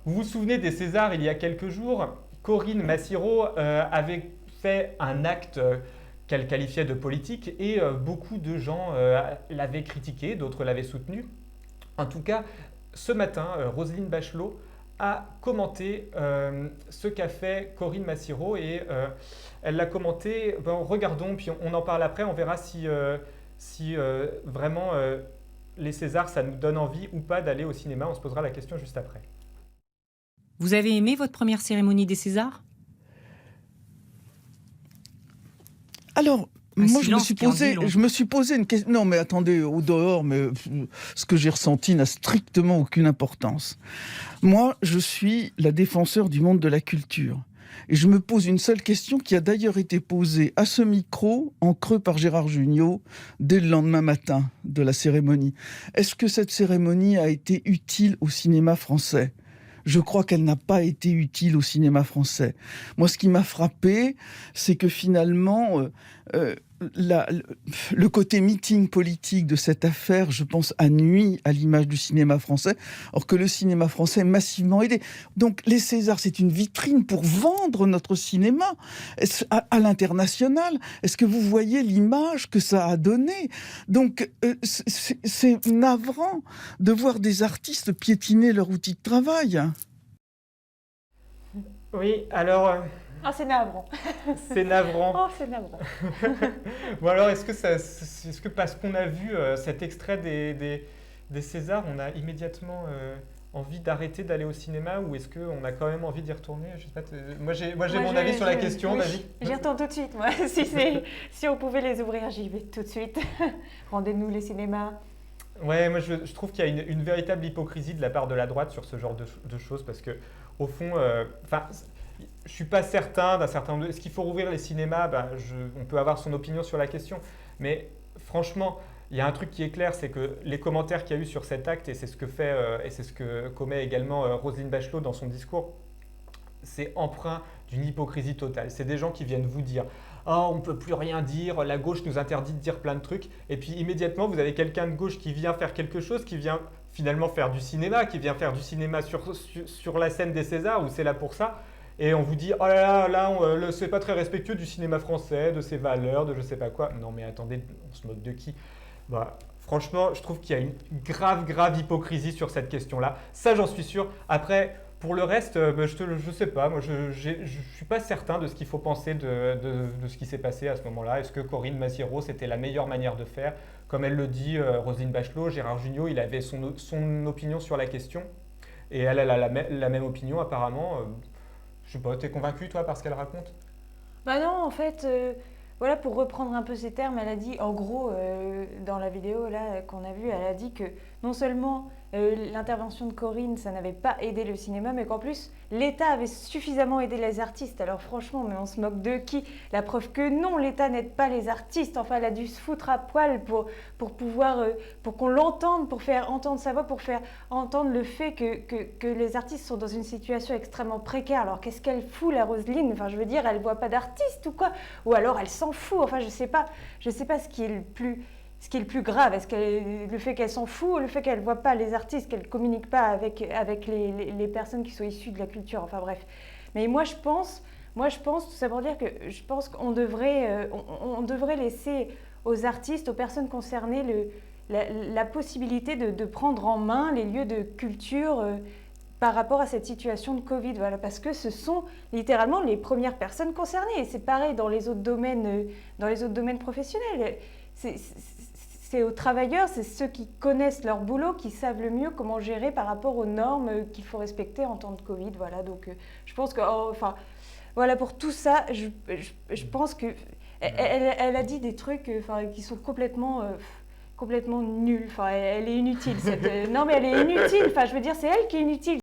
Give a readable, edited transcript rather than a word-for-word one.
Vous vous souvenez des Césars il y a quelques jours, Corinne Massiero avait fait un acte qu'elle qualifiait de politique et beaucoup de gens l'avaient critiqué, d'autres l'avaient soutenu. En tout cas, ce matin, Roselyne Bachelot a commenté ce qu'a fait Corinne Massiero et elle l'a commenté. Bon, regardons, puis on en parle après, on verra si vraiment les Césars, ça nous donne envie ou pas d'aller au cinéma. On se posera la question juste après. Vous avez aimé votre première cérémonie des Césars? Alors, Un moi, silence qui en dit long. je me suis posé une question. Non, mais attendez, au dehors, mais ce que j'ai ressenti n'a strictement aucune importance. Moi, je suis la défenseur du monde de la culture. Et je me pose une seule question qui a d'ailleurs été posée à ce micro, en creux par Gérard Jugnot, dès le lendemain matin de la cérémonie. Est-ce que cette cérémonie a été utile au cinéma français ? Je crois qu'elle n'a pas été utile au cinéma français. Moi, ce qui m'a frappé, c'est que finalement, le côté meeting politique de cette affaire, je pense, a nui à l'image du cinéma français, alors que le cinéma français est massivement aidé. Donc, les Césars, c'est une vitrine pour vendre notre cinéma à l'international. Est-ce que vous voyez l'image que ça a donnée ? Donc, c'est navrant de voir des artistes piétiner leur outil de travail. Oui, alors Ah, c'est navrant. c'est navrant. Oh, c'est navrant. Bon alors, est-ce que parce qu'on a vu cet extrait des Césars, on a immédiatement envie d'arrêter d'aller au cinéma ou est-ce qu'on a quand même envie d'y retourner? Je sais pas, moi j'ai mon avis sur la question, oui, vas-y. J'y retourne tout de suite, moi. Si on pouvait les ouvrir, j'y vais tout de suite. Rendez-nous les cinémas. Ouais, moi je trouve qu'il y a une véritable hypocrisie de la part de la droite sur ce genre de choses parce que au fond, je suis pas certain d'un certain nombre. Est-ce qu'il faut rouvrir les cinémas? On peut avoir son opinion sur la question, mais franchement, il y a un truc qui est clair, c'est que les commentaires qu'il y a eu sur cet acte, et c'est ce que fait et c'est ce que commet également Roselyne Bachelot dans son discours, c'est empreint d'une hypocrisie totale. C'est des gens qui viennent vous dire oh, on ne peut plus rien dire, la gauche nous interdit de dire plein de trucs. Et puis immédiatement, vous avez quelqu'un de gauche qui vient faire quelque chose, qui vient finalement faire du cinéma, qui vient faire du cinéma sur la scène des Césars, où c'est là pour ça. Et on vous dit oh là, c'est pas très respectueux du cinéma français, de ses valeurs, de je sais pas quoi. Non mais attendez, on se moque de qui? Franchement, je trouve qu'il y a une grave hypocrisie sur cette question-là. Ça, j'en suis sûr. Après, pour le reste, je sais pas. Moi, je suis pas certain de ce qu'il faut penser de ce qui s'est passé à ce moment-là. Est-ce que Corinne Massiero, c'était la meilleure manière de faire? Comme elle le dit, Roselyne Bachelot, Gérard Jugnot, il avait son opinion sur la question. Et elle a la même opinion apparemment. Je sais pas, t'es convaincu toi par ce qu'elle raconte? Bah non, en fait, voilà, pour reprendre un peu ces termes, elle a dit, en gros, dans la vidéo là qu'on a vue, elle a dit que non seulement l'intervention de Corinne, ça n'avait pas aidé le cinéma, mais qu'en plus, l'État avait suffisamment aidé les artistes. Alors franchement, mais on se moque de qui? La preuve que non, l'État n'aide pas les artistes. Enfin, elle a dû se foutre à poil pour pouvoir, pour qu'on l'entende, pour faire entendre sa voix, pour faire entendre le fait que les artistes sont dans une situation extrêmement précaire. Alors qu'est-ce qu'elle fout, la Roselyne? Enfin, je veux dire, elle voit pas d'artistes ou quoi? Ou alors elle s'en fout. Enfin, je sais pas ce qui est le plus grave. Est-ce que le fait qu'elle s'en fout ou le fait qu'elle ne voit pas les artistes, qu'elle ne communique pas avec les personnes qui sont issues de la culture? Enfin bref. Mais moi je pense, tout ça pour dire que je pense qu'on devrait, on devrait laisser aux artistes, aux personnes concernées, la possibilité de prendre en main les lieux de culture par rapport à cette situation de Covid. Voilà, parce que ce sont littéralement les premières personnes concernées. Et c'est pareil dans les autres domaines, professionnels. C'est aux travailleurs, c'est ceux qui connaissent leur boulot, qui savent le mieux comment gérer par rapport aux normes qu'il faut respecter en temps de Covid. Voilà, donc je pense que, voilà, pour tout ça, je pense que elle a dit des trucs qui sont complètement nuls. Enfin, elle est inutile. Non, mais elle est inutile. Enfin, je veux dire, c'est elle qui est inutile.